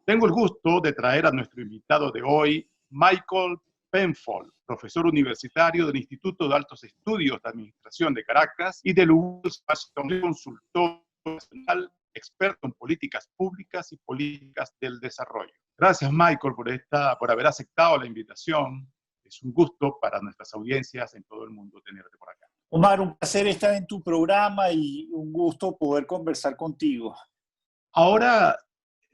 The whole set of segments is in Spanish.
Tengo el gusto de traer a nuestro invitado de hoy, Michael Penfold, profesor universitario del Instituto de Altos Estudios de Administración de Caracas y del ULS, consultor nacional, experto en políticas públicas y políticas del desarrollo. Gracias, Michael, por haber aceptado la invitación. Es un gusto para nuestras audiencias en todo el mundo tenerte por acá. Omar, un placer estar en tu programa y un gusto poder conversar contigo. Ahora,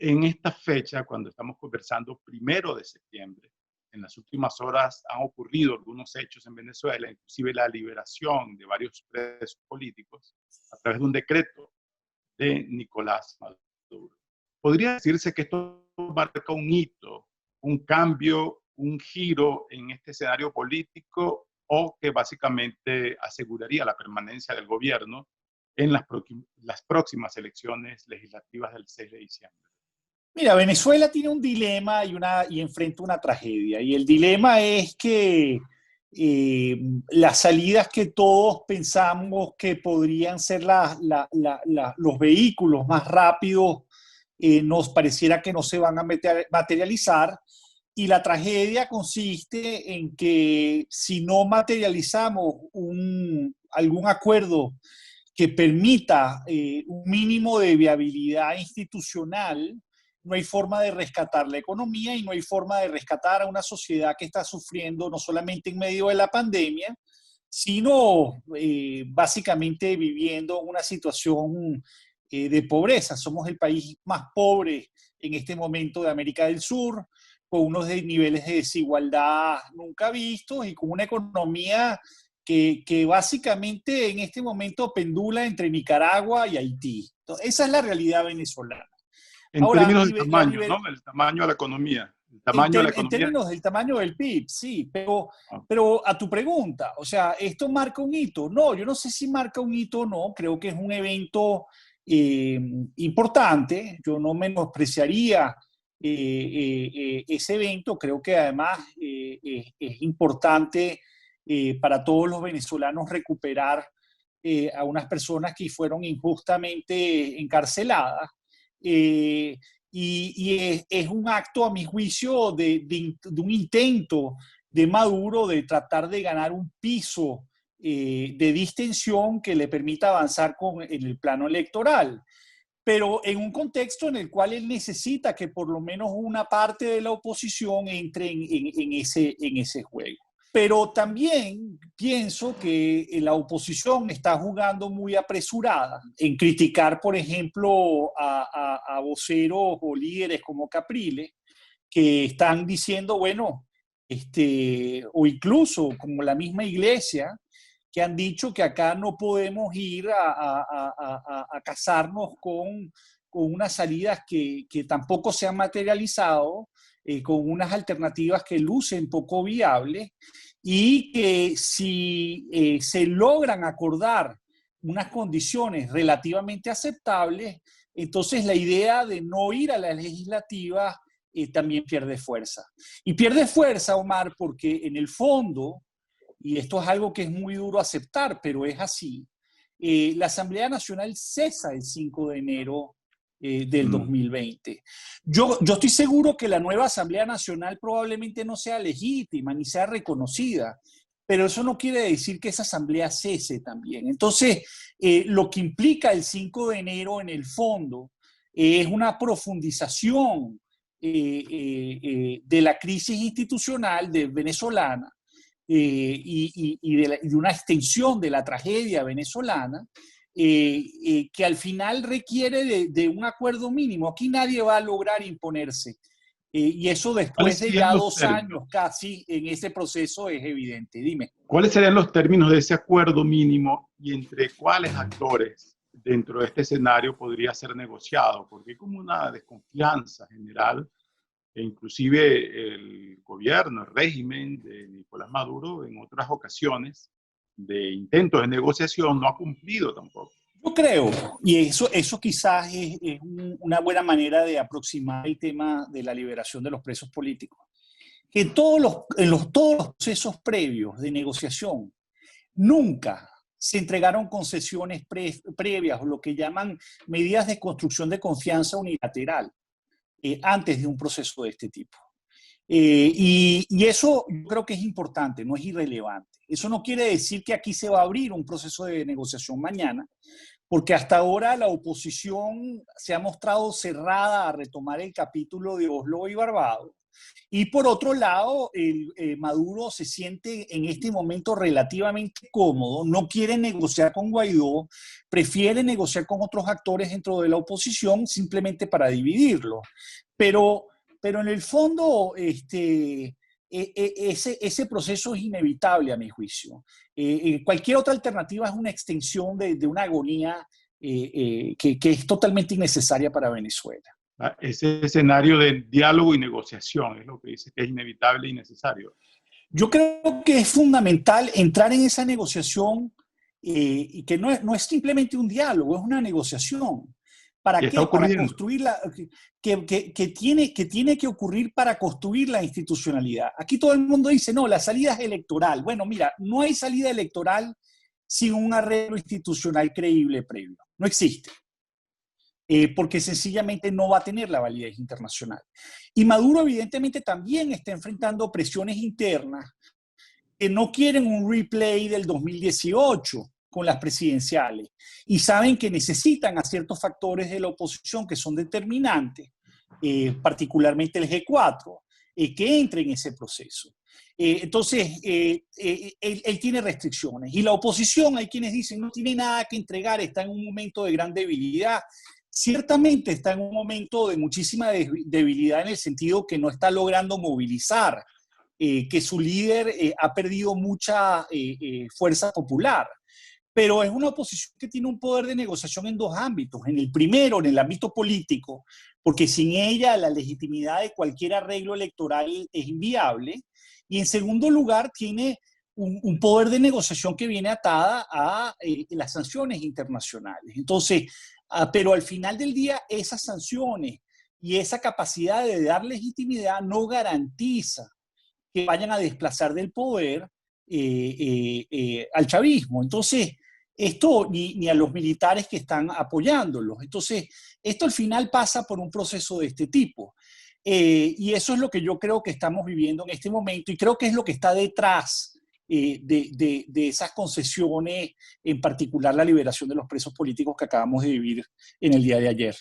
en esta fecha, cuando estamos conversando 1 de septiembre, en las últimas horas han ocurrido algunos hechos en Venezuela, inclusive la liberación de varios presos políticos a través de un decreto de Nicolás Maduro. Podría decirse que esto marca un hito, un cambio, un giro en este escenario político, o que básicamente aseguraría la permanencia del gobierno en las próximas elecciones legislativas del 6 de diciembre. Mira, Venezuela tiene un dilema y enfrenta una tragedia. Y el dilema es que las salidas que todos pensamos que podrían ser los vehículos más rápidos, nos pareciera que no se van a materializar. Y la tragedia consiste en que si no materializamos algún acuerdo que permita un mínimo de viabilidad institucional, no hay forma de rescatar la economía y no hay forma de rescatar a una sociedad que está sufriendo no solamente en medio de la pandemia, sino básicamente viviendo una situación de pobreza. Somos el país más pobre en este momento de América del Sur, con unos niveles de desigualdad nunca vistos y con una economía que básicamente en este momento pendula entre Nicaragua y Haití. Entonces, esa es la realidad venezolana. En Ahora, términos del tamaño, ¿no? El tamaño de la economía. El tamaño de la en economía. términos del tamaño del PIB, sí, Ah. pero a tu pregunta, o sea, ¿esto marca un hito? No, yo no sé si marca un hito o no, creo que es un evento importante, yo no menospreciaría ese evento, creo que además es importante para todos los venezolanos recuperar a unas personas que fueron injustamente encarceladas. Eh, es un acto, a mi juicio, de un intento de Maduro de tratar de ganar un piso de distensión que le permita avanzar en el plano electoral, pero en un contexto en el cual él necesita que por lo menos una parte de la oposición entre en ese juego. Pero también pienso que la oposición está jugando muy apresurada en criticar, por ejemplo, a voceros o líderes como Capriles, que están diciendo, bueno, o incluso como la misma iglesia, que han dicho que acá no podemos ir a casarnos con unas salidas que tampoco se han materializado, con unas alternativas que lucen poco viables, y que si se logran acordar unas condiciones relativamente aceptables, entonces la idea de no ir a la legislativa también pierde fuerza. Y pierde fuerza, Omar, porque en el fondo, y esto es algo que es muy duro aceptar, pero es así, la Asamblea Nacional cesa el 5 de enero del 2020. Yo estoy seguro que la nueva Asamblea Nacional probablemente no sea legítima ni sea reconocida, pero eso no quiere decir que esa asamblea cese también. Entonces, lo que implica el 5 de enero en el fondo es una profundización de la crisis institucional venezolana, y de una extensión de la tragedia venezolana, que al final requiere de un acuerdo mínimo. Aquí nadie va a lograr imponerse. Y eso después de ya 2 años casi en ese proceso es evidente. Dime. ¿Cuáles serían los términos de ese acuerdo mínimo y entre cuáles actores dentro de este escenario podría ser negociado? Porque hay como una desconfianza general, e inclusive el gobierno, el régimen de Nicolás Maduro en otras ocasiones de intentos de negociación no ha cumplido tampoco. Yo creo, y eso quizás es una buena manera de aproximar el tema de la liberación de los presos políticos, que todos los procesos previos de negociación nunca se entregaron concesiones previas, o lo que llaman medidas de construcción de confianza unilateral. antes de un proceso de este tipo. Y eso yo creo que es importante, no es irrelevante. Eso no quiere decir que aquí se va a abrir un proceso de negociación mañana, porque hasta ahora la oposición se ha mostrado cerrada a retomar el capítulo de Oslo y Barbados. Y por otro lado, Maduro se siente en este momento relativamente cómodo, no quiere negociar con Guaidó, prefiere negociar con otros actores dentro de la oposición simplemente para dividirlo. Pero, pero en el fondo, ese proceso es inevitable a mi juicio. Cualquier otra alternativa es una extensión de una agonía que es totalmente innecesaria para Venezuela. Ese escenario de diálogo y negociación es lo que dice que es inevitable y necesario. Yo creo que es fundamental entrar en esa negociación y que no es simplemente un diálogo, es una negociación. ¿Para qué? Para construir que tiene que ocurrir para construir la institucionalidad. Aquí todo el mundo dice, no, la salida es electoral. Bueno, mira, no hay salida electoral sin un arreglo institucional creíble previo. No existe. Porque sencillamente no va a tener la validez internacional. Y Maduro evidentemente también está enfrentando presiones internas que no quieren un replay del 2018 con las presidenciales y saben que necesitan a ciertos factores de la oposición que son determinantes, particularmente el G4, que entre en ese proceso. Entonces, él tiene restricciones y la oposición, hay quienes dicen, no tiene nada que entregar, está en un momento de gran debilidad. Ciertamente está en un momento de muchísima debilidad en el sentido que no está logrando movilizar, que su líder ha perdido mucha fuerza popular. Pero es una oposición que tiene un poder de negociación en dos ámbitos. En el primero, en el ámbito político, porque sin ella la legitimidad de cualquier arreglo electoral es inviable. Y en segundo lugar, tiene un poder de negociación que viene atada a las sanciones internacionales. Entonces, pero al final del día, esas sanciones y esa capacidad de dar legitimidad no garantiza que vayan a desplazar del poder al chavismo. Entonces, esto ni a los militares que están apoyándolos. Entonces, esto al final pasa por un proceso de este tipo. Y eso es lo que yo creo que estamos viviendo en este momento y creo que es lo que está detrás de esas concesiones, en particular la liberación de los presos políticos que acabamos de vivir en el día de ayer.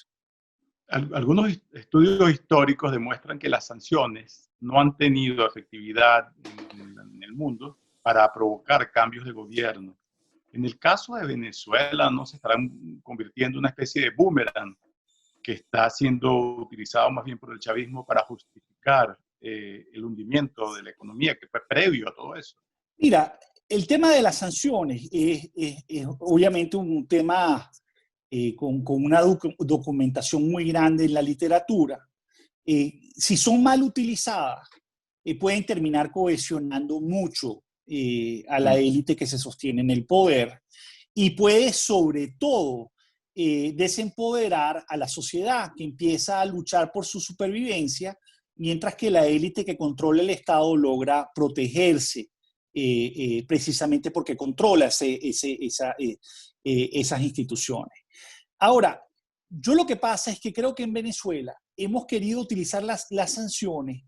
Algunos estudios históricos demuestran que las sanciones no han tenido efectividad en el mundo para provocar cambios de gobierno. En el caso de Venezuela, no se estarán convirtiendo en una especie de boomerang que está siendo utilizado más bien por el chavismo para justificar el hundimiento de la economía que fue previo a todo eso. Mira, el tema de las sanciones es obviamente un tema con una documentación muy grande en la literatura. Si son mal utilizadas, pueden terminar cohesionando mucho a la élite que se sostiene en el poder y puede sobre todo desempoderar a la sociedad que empieza a luchar por su supervivencia, mientras que la élite que controla el Estado logra protegerse precisamente porque controla esas instituciones. Ahora, yo lo que pasa es que creo que en Venezuela hemos querido utilizar las sanciones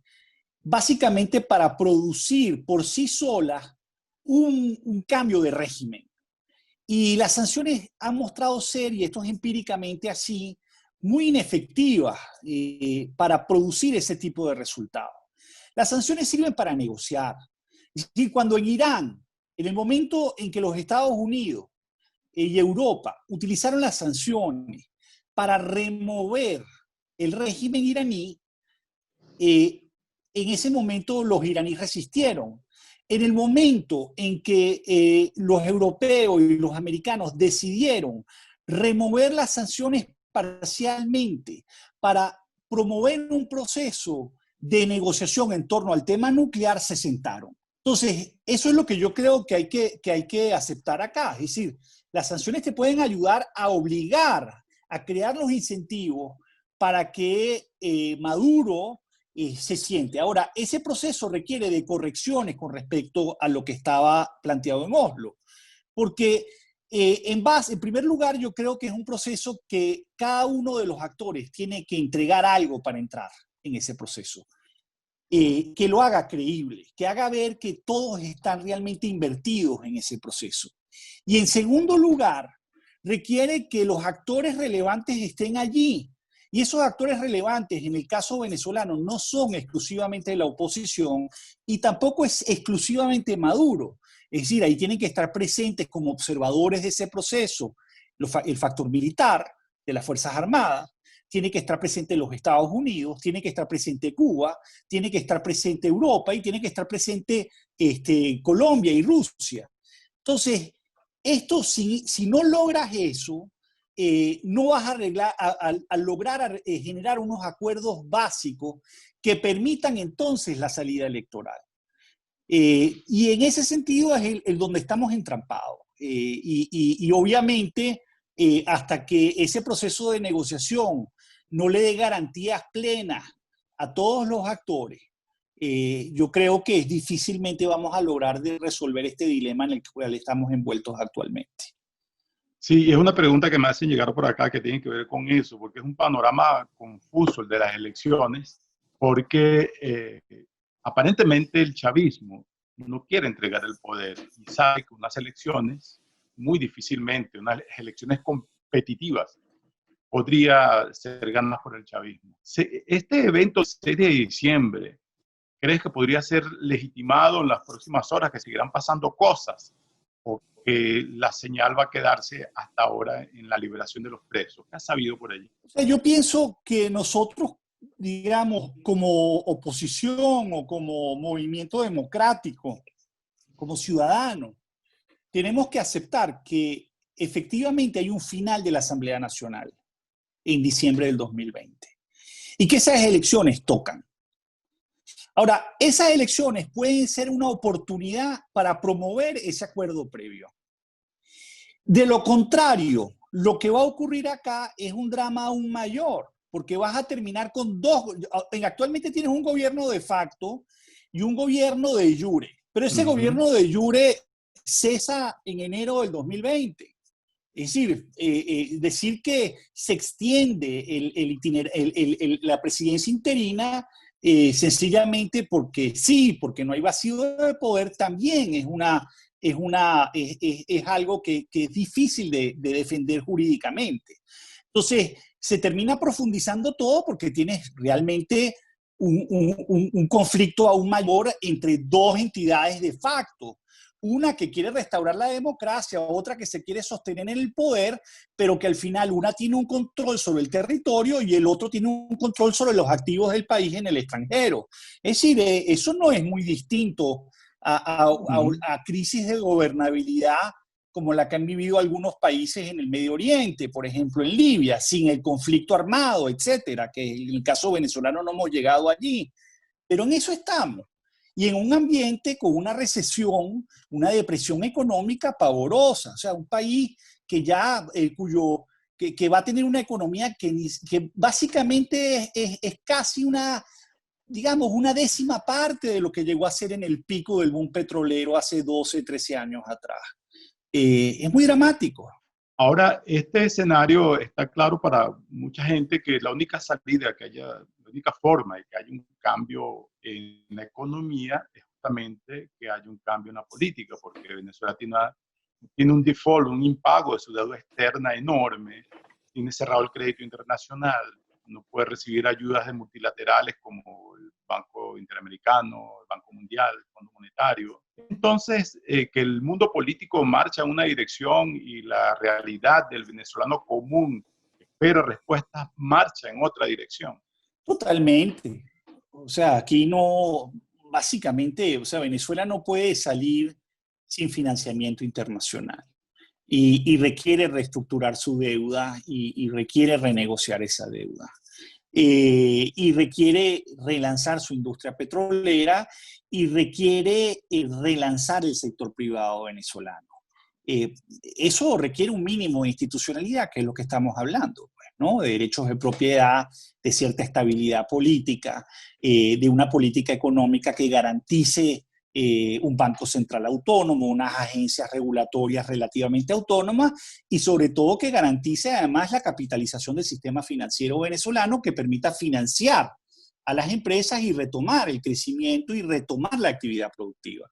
básicamente para producir por sí solas un cambio de régimen. Y las sanciones han mostrado ser, y esto es empíricamente así, muy inefectivas para producir ese tipo de resultados. Las sanciones sirven para negociar. Es decir, cuando en Irán, en el momento en que los Estados Unidos y Europa utilizaron las sanciones para remover el régimen iraní, en ese momento los iraníes resistieron. En el momento en que los europeos y los americanos decidieron remover las sanciones parcialmente para promover un proceso de negociación en torno al tema nuclear, se sentaron. Entonces, eso es lo que yo creo que hay que aceptar acá. Es decir, las sanciones te pueden ayudar a obligar, a crear los incentivos para que Maduro se siente. Ahora, ese proceso requiere de correcciones con respecto a lo que estaba planteado en Oslo, porque En primer lugar, yo creo que es un proceso que cada uno de los actores tiene que entregar algo para entrar en ese proceso. Que lo haga creíble, que haga ver que todos están realmente invertidos en ese proceso. Y en segundo lugar, requiere que los actores relevantes estén allí. Y esos actores relevantes, en el caso venezolano, no son exclusivamente de la oposición y tampoco es exclusivamente Maduro. Es decir, ahí tienen que estar presentes como observadores de ese proceso el factor militar de las Fuerzas Armadas, tiene que estar presente los Estados Unidos, tiene que estar presente Cuba, tiene que estar presente Europa y tiene que estar presente Colombia y Rusia. Entonces, esto, si no logras eso, no vas a, lograr generar unos acuerdos básicos que permitan entonces la salida electoral. Y en ese sentido es el donde estamos entrampados. Y obviamente, hasta que ese proceso de negociación no le dé garantías plenas a todos los actores, yo creo que difícilmente vamos a lograr resolver este dilema en el cual estamos envueltos actualmente. Sí, es una pregunta que me hacen llegar por acá que tiene que ver con eso, porque es un panorama confuso el de las elecciones, porque aparentemente el chavismo no quiere entregar el poder y sabe que unas elecciones, muy difícilmente, unas elecciones competitivas, podría ser ganadas por el chavismo. Este evento 6 de diciembre, ¿crees que podría ser legitimado en las próximas horas, que seguirán pasando cosas? ¿O que la señal va a quedarse hasta ahora en la liberación de los presos? ¿Qué has sabido por allí? O sea, yo pienso que nosotros, digamos, como oposición o como movimiento democrático, como ciudadanos, tenemos que aceptar que efectivamente hay un final de la Asamblea Nacional en diciembre del 2020 y que esas elecciones tocan. Ahora, esas elecciones pueden ser una oportunidad para promover ese acuerdo previo. De lo contrario, lo que va a ocurrir acá es un drama aún mayor, porque vas a terminar con actualmente tienes un gobierno de facto y un gobierno de jure, pero ese gobierno de jure cesa en enero del 2020. Es decir, decir que se extiende la presidencia interina sencillamente porque sí, porque no hay vacío de poder, también es algo que es difícil de defender jurídicamente. Entonces, se termina profundizando todo porque tienes realmente un conflicto aún mayor entre dos entidades de facto. Una que quiere restaurar la democracia, otra que se quiere sostener en el poder, pero que al final una tiene un control sobre el territorio y el otro tiene un control sobre los activos del país en el extranjero. Es decir, eso no es muy distinto a crisis de gobernabilidad como la que han vivido algunos países en el Medio Oriente, por ejemplo en Libia, sin el conflicto armado, etcétera, que en el caso venezolano no hemos llegado allí. Pero en eso estamos. Y en un ambiente con una recesión, una depresión económica pavorosa. O sea, un país que ya, que va a tener una economía que básicamente es casi digamos, una décima parte de lo que llegó a ser en el pico del boom petrolero hace 12, 13 años atrás. Es muy dramático. Ahora, este escenario está claro para mucha gente que la única salida, la única forma de que haya un cambio en la economía es justamente que haya un cambio en la política, porque Venezuela tiene un default, un impago de su deuda externa enorme, tiene cerrado el crédito internacional, no puede recibir ayudas de multilaterales como el Banco Interamericano, el Banco Mundial, el Fondo Monetario. Entonces, que el mundo político marcha en una dirección y la realidad del venezolano común que espera respuestas marcha en otra dirección. Totalmente. O sea, aquí no, básicamente, o sea, Venezuela no puede salir sin financiamiento internacional y requiere reestructurar su deuda y requiere renegociar esa deuda. Y requiere relanzar su industria petrolera y requiere relanzar el sector privado venezolano. Eso requiere un mínimo de institucionalidad, que es lo que estamos hablando, pues, ¿no? De derechos de propiedad, de cierta estabilidad política, de una política económica que garantice un banco central autónomo, unas agencias regulatorias relativamente autónomas y sobre todo que garantice además la capitalización del sistema financiero venezolano que permita financiar a las empresas y retomar el crecimiento y retomar la actividad productiva.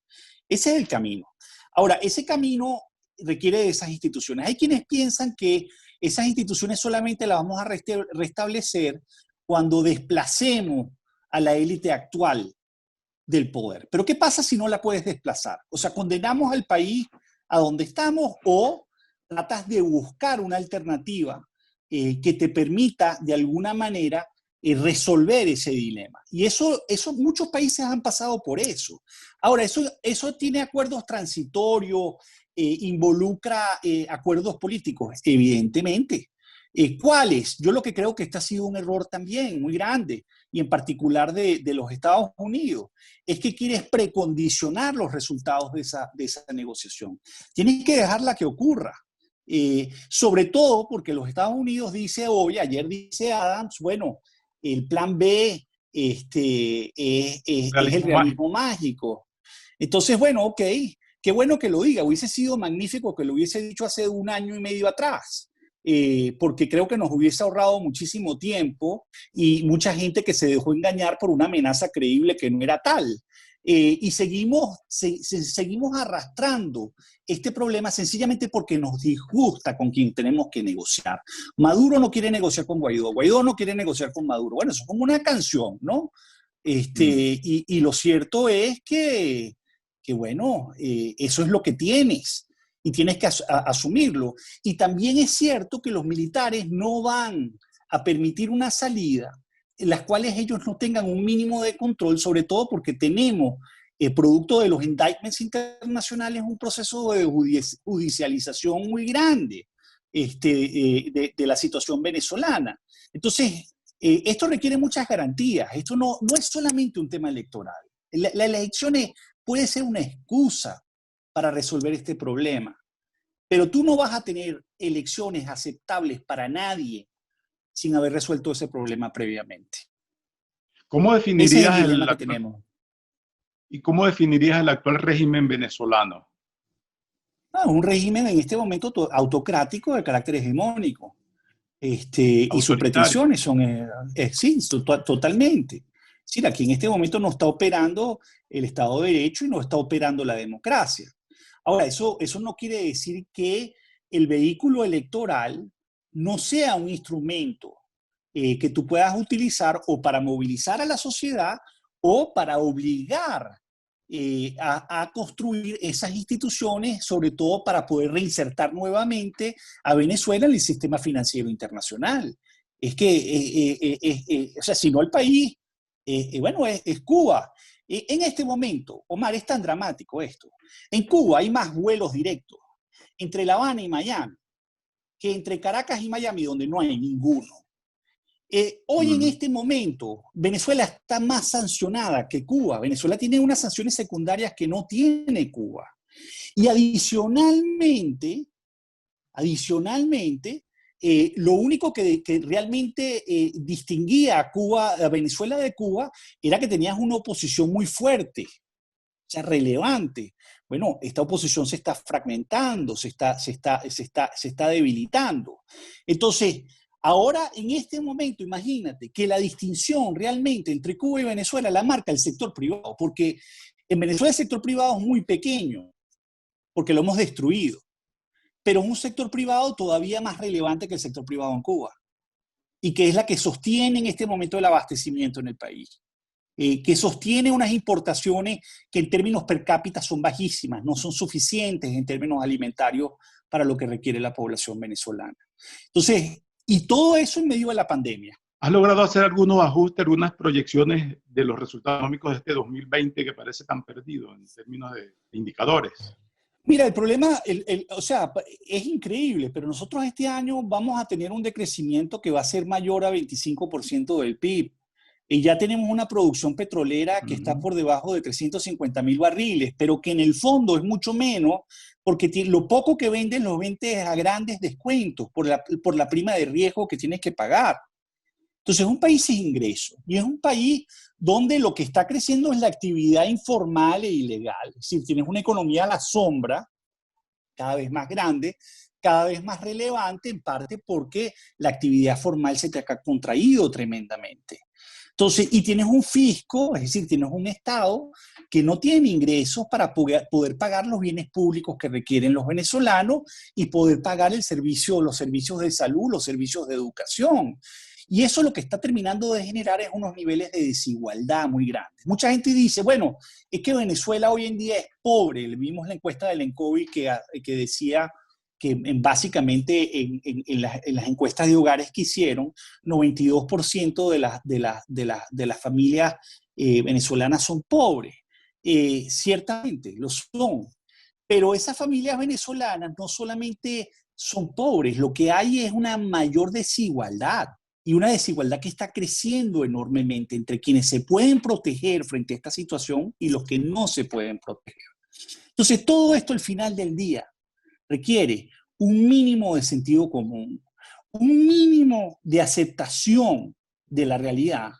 Ese es el camino. Ahora, ese camino requiere de esas instituciones. Hay quienes piensan que esas instituciones solamente las vamos a restablecer cuando desplacemos a la élite actual del poder. Pero ¿qué pasa si no la puedes desplazar? O sea, ¿condenamos al país a donde estamos o tratas de buscar una alternativa que te permita de alguna manera resolver ese dilema? Y eso muchos países han pasado por eso. Ahora, eso tiene acuerdos transitorios, involucra acuerdos políticos, evidentemente. ¿Cuáles? Yo lo que creo que este ha sido un error también muy grande, y en particular de los Estados Unidos, es que quieres precondicionar los resultados de esa negociación. Tienes que dejarla que ocurra. Sobre todo porque los Estados Unidos dice hoy, ayer dice Adams, bueno, el plan B es el realismo mágico. Entonces, bueno, ok, qué bueno que lo diga. Hubiese sido magnífico que lo hubiese dicho hace 1 año y medio atrás. Porque creo que nos hubiese ahorrado muchísimo tiempo y mucha gente que se dejó engañar por una amenaza creíble que no era tal. Y seguimos arrastrando este problema sencillamente porque nos disgusta con quien tenemos que negociar. Maduro no quiere negociar con Guaidó, Guaidó no quiere negociar con Maduro. Bueno, eso es como una canción, ¿no? Y lo cierto es que bueno, eso es lo que tienes. Y tienes que asumirlo. Y también es cierto que los militares no van a permitir una salida en las cuales ellos no tengan un mínimo de control, sobre todo porque tenemos, producto de los indictments internacionales, un proceso de judicialización muy grande de la situación venezolana. Entonces, esto requiere muchas garantías. Esto no es solamente un tema electoral. Las elecciones puede ser una excusa para resolver este problema. Pero tú no vas a tener elecciones aceptables para nadie sin haber resuelto ese problema previamente. ¿Cómo definirías ese es el dilema que tenemos. ¿Y cómo definirías el actual régimen venezolano? Un régimen en este momento autocrático de carácter hegemónico. Y sus pretensiones son, sí, totalmente. Sí, aquí en este momento no está operando el Estado de Derecho y no está operando la democracia. Ahora, eso no quiere decir que el vehículo electoral no sea un instrumento que tú puedas utilizar o para movilizar a la sociedad o para obligar a construir esas instituciones, sobre todo para poder reinsertar nuevamente a Venezuela en el sistema financiero internacional. Es que, o sea, si no el país, bueno, es Cuba. En este momento, Omar, es tan dramático esto. En Cuba hay más vuelos directos entre La Habana y Miami que entre Caracas y Miami, donde no hay ninguno. Hoy en este momento, Venezuela está más sancionada que Cuba. Venezuela tiene unas sanciones secundarias que no tiene Cuba. Y adicionalmente, lo único que realmente distinguía a Venezuela de Cuba era que tenías una oposición muy fuerte, o sea, relevante. Bueno, esta oposición se está fragmentando, se está debilitando. Entonces, ahora, en este momento, imagínate que la distinción realmente entre Cuba y Venezuela la marca el sector privado, porque en Venezuela el sector privado es muy pequeño, porque lo hemos destruido, pero es un sector privado todavía más relevante que el sector privado en Cuba, y que es la que sostiene en este momento el abastecimiento en el país, que sostiene unas importaciones que en términos per cápita son bajísimas, no son suficientes en términos alimentarios para lo que requiere la población venezolana. Entonces, y todo eso en medio de la pandemia. ¿Has logrado hacer algunos ajustes, algunas proyecciones de los resultados económicos de este 2020 que parece tan perdido en términos de indicadores? Mira, el problema, o sea, es increíble, pero nosotros este año vamos a tener un decrecimiento que va a ser mayor a 25% del PIB. Y ya tenemos una producción petrolera que está por debajo de 350.000 barriles, pero que en el fondo es mucho menos, porque lo poco que venden lo vendes a grandes descuentos por la prima de riesgo que tienes que pagar. Entonces es un país sin ingresos y es un país donde lo que está creciendo es la actividad informal e ilegal. Es decir, tienes una economía a la sombra, cada vez más grande, cada vez más relevante, en parte porque la actividad formal se te ha contraído tremendamente. Entonces, y tienes un fisco, es decir, tienes un Estado que no tiene ingresos para poder pagar los bienes públicos que requieren los venezolanos y poder pagar el servicio, los servicios de salud, los servicios de educación. Y eso lo que está terminando de generar es unos niveles de desigualdad muy grandes. Mucha gente dice, bueno, es que Venezuela hoy en día es pobre. Vimos la encuesta del ENCOVI que decía que básicamente en las encuestas de hogares que hicieron, 92% de las familias venezolanas son pobres. Ciertamente, lo son. Pero esas familias venezolanas no solamente son pobres, lo que hay es una mayor desigualdad y una desigualdad que está creciendo enormemente entre quienes se pueden proteger frente a esta situación y los que no se pueden proteger. Entonces, todo esto al final del día requiere un mínimo de sentido común, un mínimo de aceptación de la realidad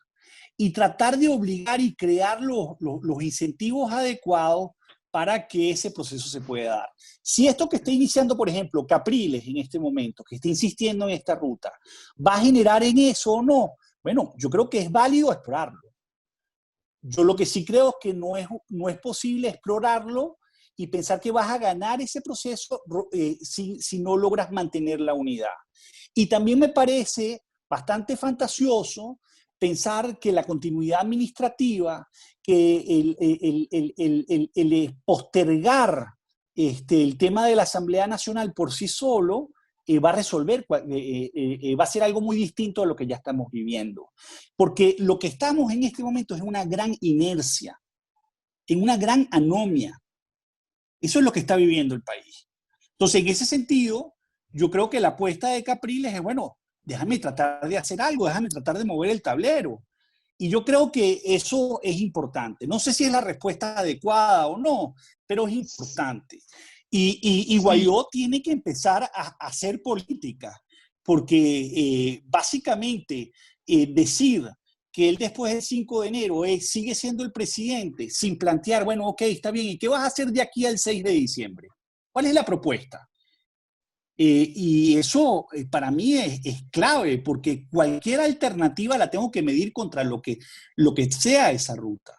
y tratar de obligar y crear los incentivos adecuados para que ese proceso se pueda dar. Si esto que está iniciando, por ejemplo, Capriles en este momento, que está insistiendo en esta ruta, va a generar en eso o no, bueno, yo creo que es válido explorarlo. Yo lo que sí creo es que no es posible explorarlo y pensar que vas a ganar ese proceso si no logras mantener la unidad. Y también me parece bastante fantasioso pensar que la continuidad administrativa, que el postergar el tema de la Asamblea Nacional por sí solo va a resolver, va a ser algo muy distinto a lo que ya estamos viviendo. Porque lo que estamos en este momento es una gran inercia, en una gran anomia. Eso es lo que está viviendo el país. Entonces, en ese sentido, yo creo que la apuesta de Capriles es, bueno, déjame tratar de hacer algo, déjame tratar de mover el tablero. Y yo creo que eso es importante. No sé si es la respuesta adecuada o no, pero es importante. Y Guaidó tiene que empezar a hacer política, porque básicamente decir que él después del 5 de enero sigue siendo el presidente sin plantear, bueno, ok, está bien, ¿y qué vas a hacer de aquí al 6 de diciembre? ¿Cuál es la propuesta? Y eso para mí es clave, porque cualquier alternativa la tengo que medir contra lo que sea esa ruta.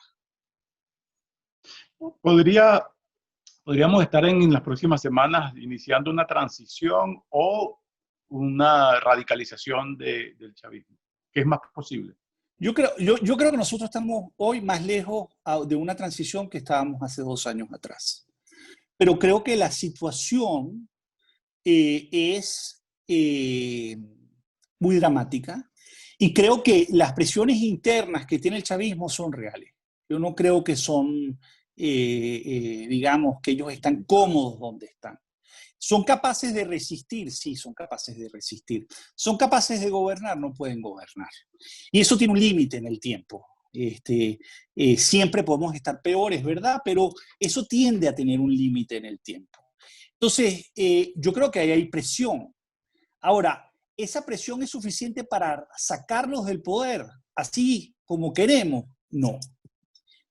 Podríamos estar en las próximas semanas iniciando una transición o una radicalización del chavismo. ¿Qué es más posible? Yo creo que nosotros estamos hoy más lejos de una transición que estábamos hace 2 años atrás. Pero creo que la situación es muy dramática y creo que las presiones internas que tiene el chavismo son reales. Yo no creo que son, digamos, que ellos están cómodos donde están. ¿Son capaces de resistir? Sí, son capaces de resistir. ¿Son capaces de gobernar? No pueden gobernar. Y eso tiene un límite en el tiempo. Siempre podemos estar peores, ¿verdad? Pero eso tiende a tener un límite en el tiempo. Entonces, yo creo que ahí hay presión. Ahora, ¿esa presión es suficiente para sacarlos del poder así como queremos? No.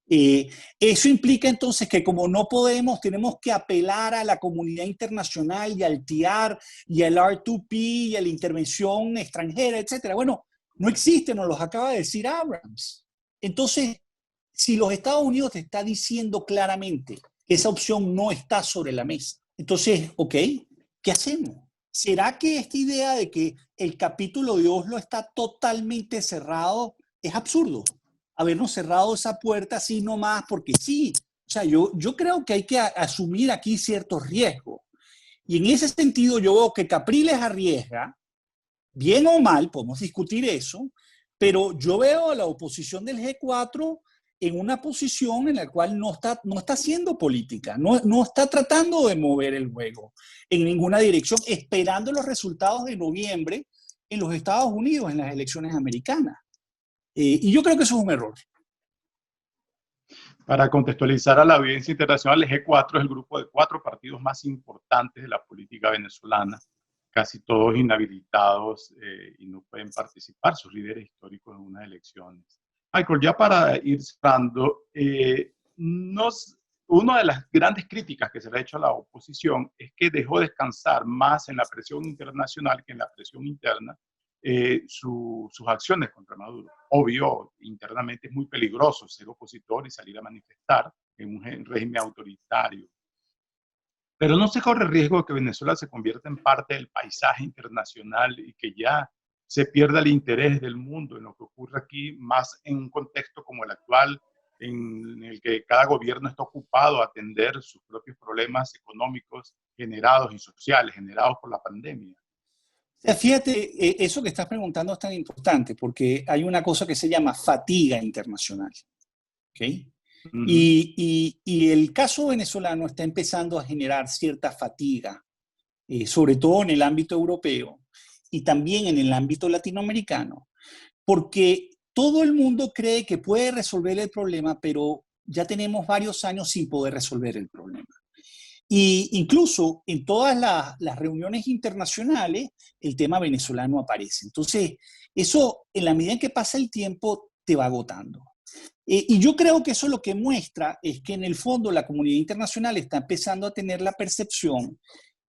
Eso implica entonces que como no podemos, tenemos que apelar a la comunidad internacional y al TIAR y al R2P y a la intervención extranjera, etcétera. Bueno, no existe, nos los acaba de decir Abrams. Entonces, si los Estados Unidos te está diciendo claramente que esa opción no está sobre la mesa, entonces, ok, ¿qué hacemos? ¿Será que esta idea de que el capítulo de Oslo está totalmente cerrado es absurdo? Habernos cerrado esa puerta así nomás porque sí. O sea, yo creo que hay que asumir aquí ciertos riesgos. Y en ese sentido yo veo que Capriles arriesga, bien o mal, podemos discutir eso, pero yo veo a la oposición del G4 en una posición en la cual no está haciendo política, no está tratando de mover el juego en ninguna dirección, esperando los resultados de noviembre en los Estados Unidos, en las elecciones americanas. Y yo creo que eso es un error. Para contextualizar a la audiencia internacional, el G4 es el grupo de 4 partidos más importantes de la política venezolana. casi todos inhabilitados y no pueden participar sus líderes históricos en unas elecciones. Michael, ya para ir cerrando, una de las grandes críticas que se le ha hecho a la oposición es que dejó descansar más en la presión internacional que en la presión interna sus acciones contra Maduro. Obvio, internamente es muy peligroso ser opositor y salir a manifestar en un régimen autoritario. Pero no se corre riesgo de que Venezuela se convierta en parte del paisaje internacional y que ya se pierda el interés del mundo en lo que ocurre aquí, más en un contexto como el actual, en el que cada gobierno está ocupado a atender sus propios problemas económicos generados y sociales, generados por la pandemia. Fíjate, eso que estás preguntando es tan importante porque hay una cosa que se llama fatiga internacional. ¿Okay? Y el caso venezolano está empezando a generar cierta fatiga, sobre todo en el ámbito europeo y también en el ámbito latinoamericano, porque todo el mundo cree que puede resolver el problema, pero ya tenemos varios años sin poder resolver el problema. Y incluso en todas las reuniones internacionales, el tema venezolano aparece. Entonces, eso, en la medida en que pasa el tiempo, te va agotando. Y yo creo que eso lo que muestra es que en el fondo la comunidad internacional está empezando a tener la percepción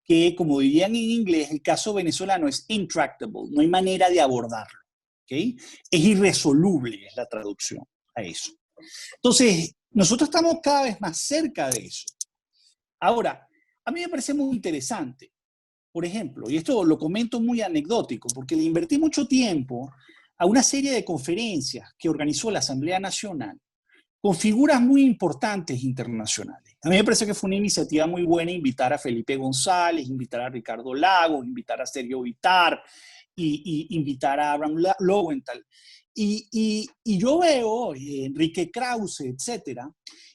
que, como dirían en inglés, el caso venezolano es intractable, no hay manera de abordarlo. ¿Okay? Es irresoluble, es la traducción a eso. Entonces, nosotros estamos cada vez más cerca de eso. Ahora, a mí me parece muy interesante, por ejemplo, y esto lo comento muy anecdótico, porque le invertí mucho tiempo a una serie de conferencias que organizó la Asamblea Nacional con figuras muy importantes internacionales. A mí me parece que fue una iniciativa muy buena invitar a Felipe González, invitar a Ricardo Lagos, invitar a Sergio Vittar y invitar a Abraham Lowenthal. Y yo veo Enrique Krause, etcétera,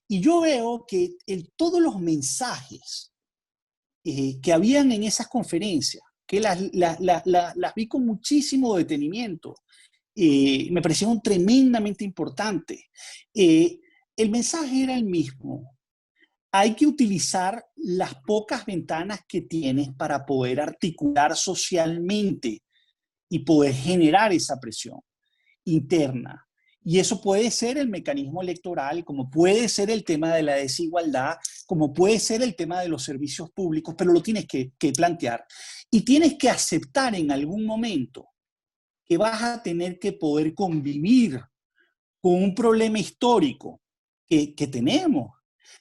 y yo veo que todos los mensajes que habían en esas conferencias, que las vi con muchísimo detenimiento, me parecieron tremendamente importantes. El mensaje era el mismo. Hay que utilizar las pocas ventanas que tienes para poder articular socialmente y poder generar esa presión interna. Y eso puede ser el mecanismo electoral, como puede ser el tema de la desigualdad, como puede ser el tema de los servicios públicos, pero lo tienes que plantear. Y tienes que aceptar en algún momento que vas a tener que poder convivir con un problema histórico que tenemos.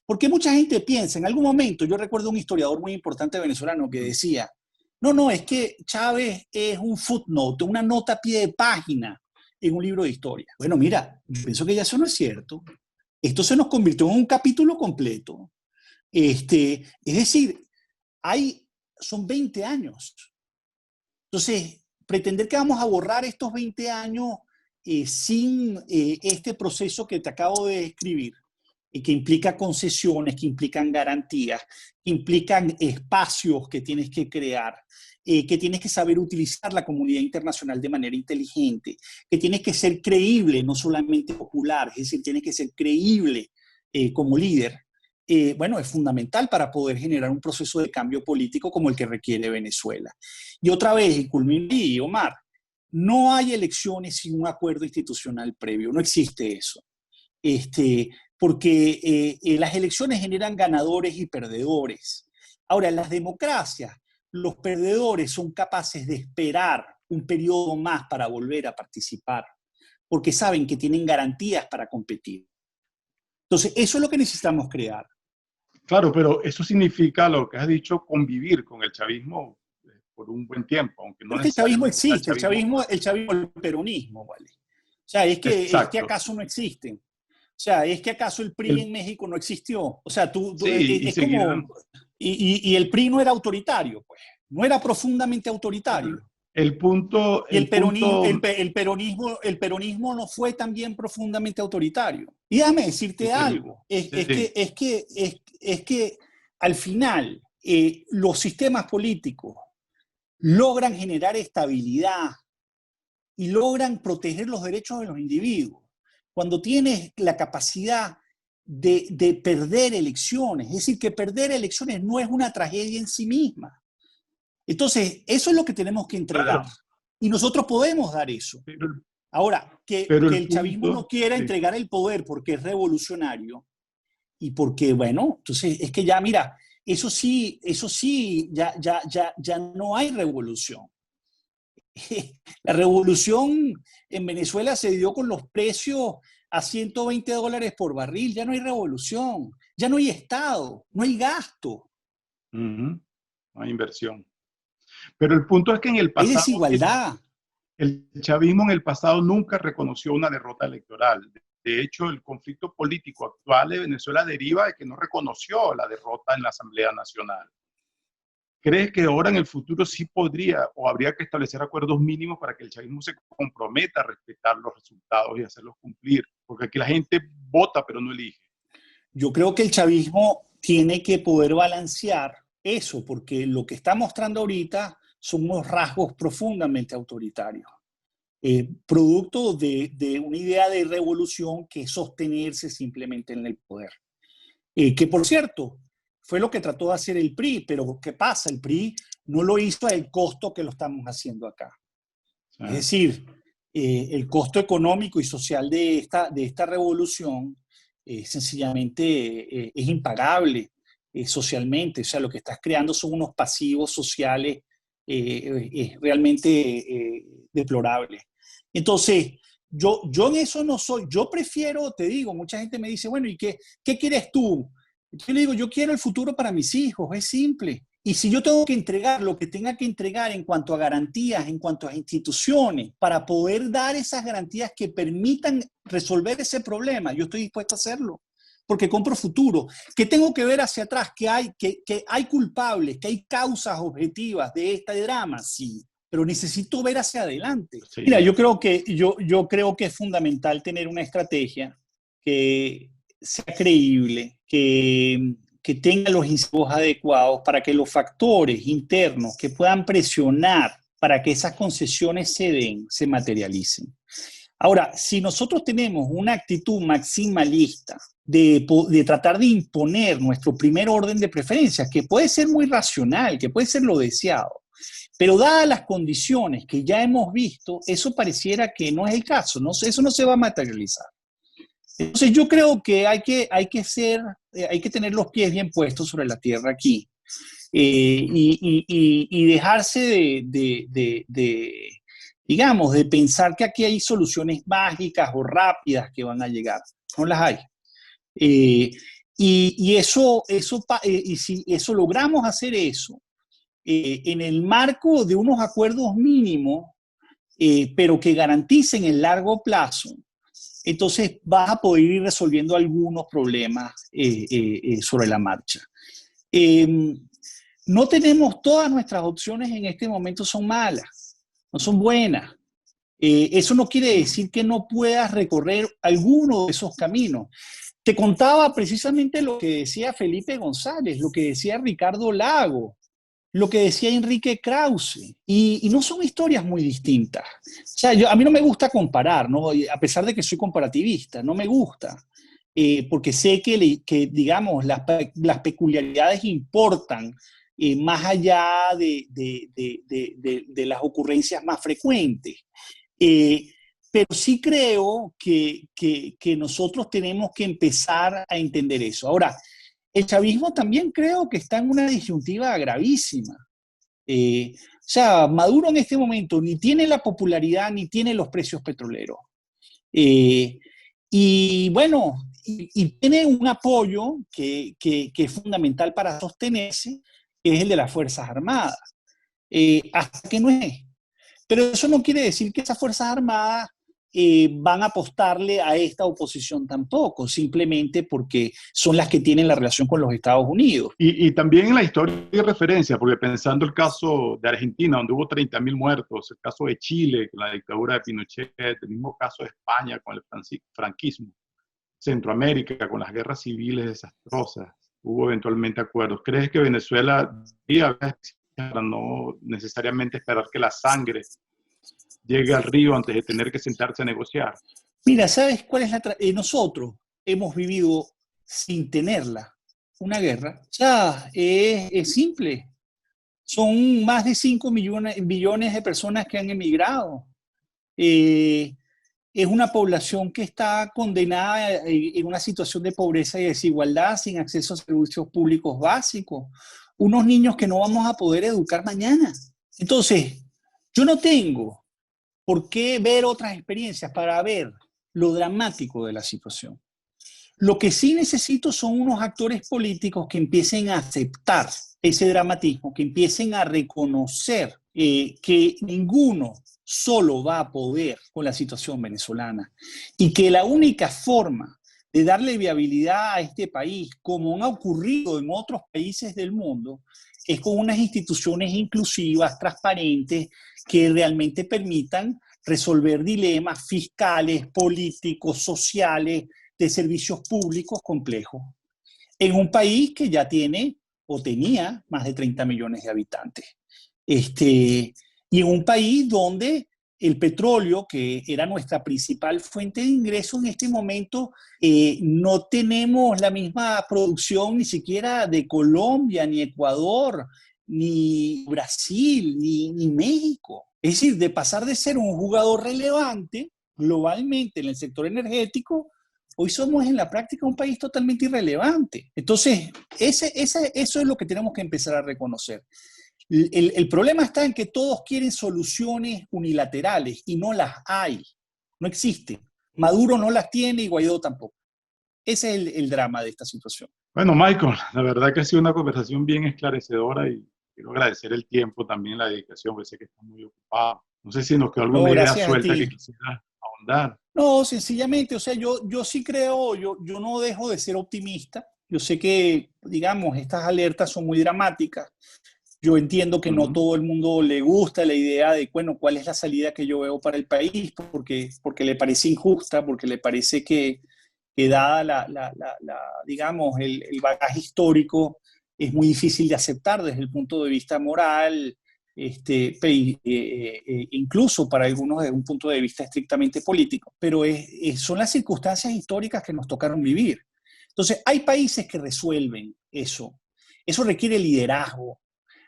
Porque mucha gente piensa, en algún momento, yo recuerdo un historiador muy importante venezolano que decía, no, es que Chávez es un footnote, una nota a pie de página en un libro de historia. Bueno, mira, yo pienso que ya eso no es cierto. Esto se nos convirtió en un capítulo completo. Es decir, son 20 años. Entonces, pretender que vamos a borrar estos 20 años sin este proceso que te acabo de describir, que implica concesiones, que implican garantías, que implican espacios que tienes que crear, que tienes que saber utilizar la comunidad internacional de manera inteligente, que tienes que ser creíble, no solamente popular, es decir, tienes que ser creíble como líder. Bueno, es fundamental para poder generar un proceso de cambio político como el que requiere Venezuela. Y otra vez, y culminé, Omar, no hay elecciones sin un acuerdo institucional previo, no existe eso. Porque las elecciones generan ganadores y perdedores. Ahora, en las democracias, los perdedores son capaces de esperar un periodo más para volver a participar, porque saben que tienen garantías para competir. Entonces, eso es lo que necesitamos crear. Claro, pero eso significa lo que has dicho, convivir con el chavismo por un buen tiempo, aunque no Porque el chavismo necesariamente sea existe, el chavismo, el peronismo, ¿vale? O sea, es que acaso no existen. O sea, es que acaso el PRI en México no existió. O sea, Sí, y es seguirán. como... Y el PRI no era autoritario, pues. No era profundamente autoritario. El punto, Y el punto, el peronismo no fue también profundamente autoritario. Y déjame decirte algo. Es que al final los sistemas políticos logran generar estabilidad y logran proteger los derechos de los individuos. Cuando tienes la capacidad de perder elecciones, es decir, que perder elecciones no es una tragedia en sí misma. Entonces, eso es lo que tenemos que entregar. Claro, Y nosotros podemos dar eso. pero, Ahora, pero que el el chavismo no punto, quiera sí, entregar el poder porque es revolucionario y porque, bueno, entonces es que ya, mira, eso sí, ya no hay revolución. La revolución en Venezuela se dio con los precios a $120 por barril. Ya no hay revolución, ya no hay Estado, no hay gasto, ujú, no hay inversión. Pero el punto es que en el hay pasado, desigualdad. el chavismo en el pasado nunca reconoció una derrota electoral. De hecho, el conflicto político actual de Venezuela deriva de que no reconoció la derrota en la Asamblea Nacional. ¿Crees que ahora en el futuro sí podría o habría que establecer acuerdos mínimos para que el chavismo se comprometa a respetar los resultados y hacerlos cumplir? Porque aquí la gente vota pero no elige. Yo creo que el chavismo tiene que poder balancear eso, porque lo que está mostrando ahorita son unos rasgos profundamente autoritarios, producto de una idea de revolución que es sostenerse simplemente en el poder. Que por cierto, fue lo que trató de hacer el PRI, pero ¿qué pasa? El PRI no lo hizo al costo que lo estamos haciendo acá. ¿Sí? Es decir, el costo económico y social de esta revolución sencillamente es impagable socialmente. O sea, lo que estás creando son unos pasivos sociales realmente deplorables. Entonces, yo en eso no soy, yo prefiero, te digo, mucha gente me dice, bueno, ¿y qué quieres tú? Yo le digo, yo quiero el futuro para mis hijos, es simple. Y si yo tengo que entregar lo que tenga que entregar en cuanto a garantías, en cuanto a instituciones, para poder dar esas garantías que permitan resolver ese problema, yo estoy dispuesto a hacerlo, porque compro futuro. ¿Qué tengo que ver hacia atrás? Que hay culpables, que hay causas objetivas de este drama? Sí, pero necesito ver hacia adelante. Mira, Sí. yo creo que es fundamental tener una estrategia que sea creíble, que tenga los incentivos adecuados para que los factores internos que puedan presionar para que esas concesiones se den, se materialicen. Ahora, si nosotros tenemos una actitud maximalista de tratar de imponer nuestro primer orden de preferencias, que puede ser muy racional, que puede ser lo deseado, pero dadas las condiciones que ya hemos visto, eso pareciera que no es el caso, ¿no? Eso no se va a materializar. Entonces yo creo que hay que tener los pies bien puestos sobre la tierra aquí y dejarse digamos, de pensar que aquí hay soluciones mágicas o rápidas que van a llegar. No las hay. Eh, y si eso logramos hacer eso en el marco de unos acuerdos mínimos, pero que garanticen el largo plazo, entonces vas a poder ir resolviendo algunos problemas sobre la marcha. Eh, no tenemos todas nuestras opciones en este momento son malas, no son buenas. Eso no quiere decir que no puedas recorrer alguno de esos caminos. Te contaba precisamente lo que decía Felipe González, lo que decía Ricardo Lago, lo que decía Enrique Krause, y no son historias muy distintas. O sea, a mí no me gusta comparar, ¿no? A pesar de que soy comparativista, no me gusta, porque sé que digamos, las peculiaridades importan más allá de las ocurrencias más frecuentes. Eh, pero sí creo que nosotros tenemos que empezar a entender eso. Ahora, el chavismo también creo que está en una disyuntiva gravísima. O sea, Maduro en este momento ni tiene la popularidad ni tiene los precios petroleros. Eh, y bueno, y tiene un apoyo que es fundamental para sostenerse, que es el de las Fuerzas Armadas. Hasta que no es. Pero eso no quiere decir que esas Fuerzas Armadas van a apostarle a esta oposición tampoco, simplemente porque son las que tienen la relación con los Estados Unidos. Y también en la historia de referencia, porque pensando el caso de Argentina, donde hubo 30.000 muertos, el caso de Chile, con la dictadura de Pinochet, el mismo caso de España con el franquismo, Centroamérica, con las guerras civiles desastrosas, hubo eventualmente acuerdos. ¿Crees que Venezuela debería para no necesariamente esperar que la sangre llegue al río antes de tener que sentarse a negociar? Mira, ¿sabes cuál es nosotros hemos vivido sin tenerla una guerra? Ya, es simple. Son más de 5 billones de personas que han emigrado. Es una población que está condenada en una situación de pobreza y desigualdad, sin acceso a servicios públicos básicos. Unos niños que no vamos a poder educar mañana. Entonces, yo no tengo por qué ver otras experiencias para ver lo dramático de la situación. Lo que sí necesito son unos actores políticos que empiecen a aceptar ese dramatismo, que empiecen a reconocer que ninguno solo va a poder con la situación venezolana y que la única forma de darle viabilidad a este país, como ha ocurrido en otros países del mundo, es con unas instituciones inclusivas, transparentes, que realmente permitan resolver dilemas fiscales, políticos, sociales, de servicios públicos complejos, en un país que ya tiene o tenía más de 30 millones de habitantes. Y en un país donde el petróleo, que era nuestra principal fuente de ingreso en este momento, no tenemos la misma producción ni siquiera de Colombia, ni Ecuador, ni Brasil, ni México. Es decir, de pasar de ser un jugador relevante globalmente en el sector energético, hoy somos en la práctica un país totalmente irrelevante. Entonces, eso es lo que tenemos que empezar a reconocer. El problema está en que todos quieren soluciones unilaterales y no las hay. No existen. Maduro no las tiene y Guaidó tampoco. Ese es el drama de esta situación. Bueno, Michael, la verdad que ha sido una conversación bien esclarecedora y quiero agradecer el tiempo, también la dedicación, porque sé que estás muy ocupado. No sé si nos quedó No, alguna idea gracias a suelta que ti. quisieras ahondar. No, sencillamente, o sea, yo sí creo, yo no dejo de ser optimista. Yo sé que, digamos, estas alertas son muy dramáticas. Yo entiendo que no todo el mundo le gusta la idea de, bueno, cuál es la salida que yo veo para el país, porque le parece injusta, porque le parece que dada digamos, el bagaje histórico, es muy difícil de aceptar desde el punto de vista moral, incluso para algunos desde un punto de vista estrictamente político. Pero son las circunstancias históricas que nos tocaron vivir. Entonces, hay países que resuelven eso. Eso requiere liderazgo,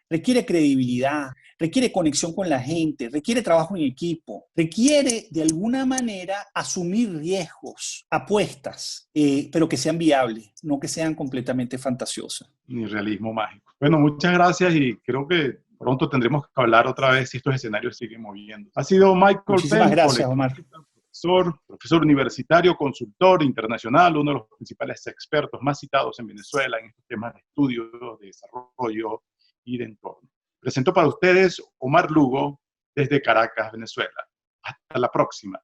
requiere credibilidad, requiere conexión con la gente, requiere trabajo en equipo, requiere de alguna manera asumir riesgos, apuestas, pero que sean viables, no que sean completamente fantasiosas. Ni realismo mágico. Bueno, muchas gracias y creo que pronto tendremos que hablar otra vez si estos escenarios siguen moviendo. Ha sido Michael Muchísimas Penn, gracias, Omar. profesor universitario, consultor internacional, uno de los principales expertos más citados en Venezuela en estos temas de estudio, de desarrollo y de entorno. Presento para ustedes Omar Lugo desde Caracas, Venezuela. Hasta la próxima.